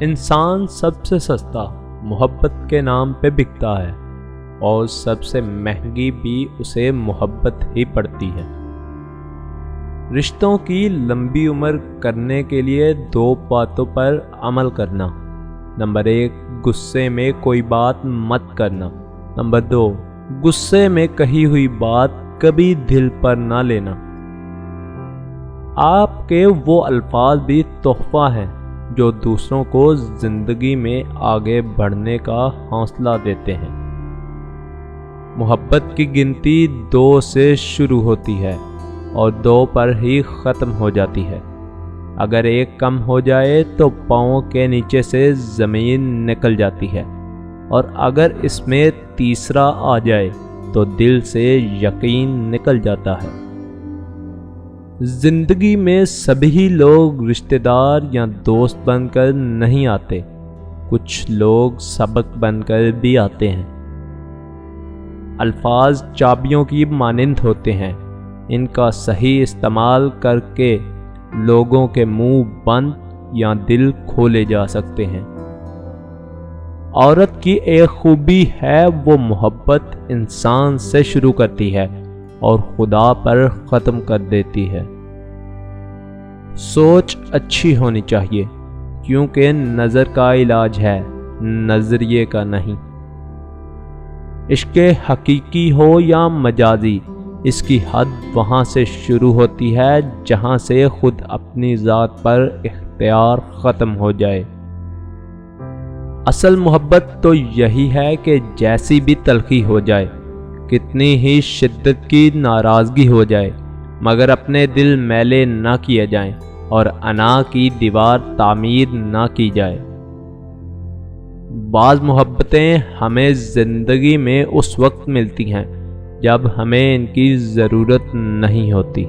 انسان سب سے سستا محبت کے نام پہ بکتا ہے اور سب سے مہنگی بھی اسے محبت ہی پڑتی ہے۔ رشتوں کی لمبی عمر کرنے کے لیے 2 باتوں پر عمل کرنا۔ نمبر 1، غصے میں کوئی بات مت کرنا۔ نمبر 2، غصے میں کہی ہوئی بات کبھی دل پر نہ لینا۔ آپ کے وہ الفاظ بھی تحفہ ہیں جو دوسروں کو زندگی میں آگے بڑھنے کا حوصلہ دیتے ہیں۔ محبت کی گنتی 2 سے شروع ہوتی ہے اور 2 پر ہی ختم ہو جاتی ہے۔ اگر 1 کم ہو جائے تو پاؤں کے نیچے سے زمین نکل جاتی ہے، اور اگر اس میں تیسرا آ جائے تو دل سے یقین نکل جاتا ہے۔ زندگی میں سبھی لوگ رشتہ دار یا دوست بن کر نہیں آتے، کچھ لوگ سبق بن کر بھی آتے ہیں۔ الفاظ چابیوں کی مانند ہوتے ہیں، ان کا صحیح استعمال کر کے لوگوں کے منہ بند یا دل کھولے جا سکتے ہیں۔ عورت کی ایک خوبی ہے وہ محبت انسان سے شروع کرتی ہے اور خدا پر ختم کر دیتی ہے۔ سوچ اچھی ہونی چاہیے، کیونکہ نظر کا علاج ہے، نظریے کا نہیں۔ عشق حقیقی ہو یا مجازی، اس کی حد وہاں سے شروع ہوتی ہے جہاں سے خود اپنی ذات پر اختیار ختم ہو جائے۔ اصل محبت تو یہی ہے کہ جیسی بھی تلخی ہو جائے، کتنی ہی شدت کی ناراضگی ہو جائے، مگر اپنے دل میلے نہ کیے جائیں اور انا کی دیوار تعمیر نہ کی جائے۔ بعض محبتیں ہمیں زندگی میں اس وقت ملتی ہیں جب ہمیں ان کی ضرورت نہیں ہوتی۔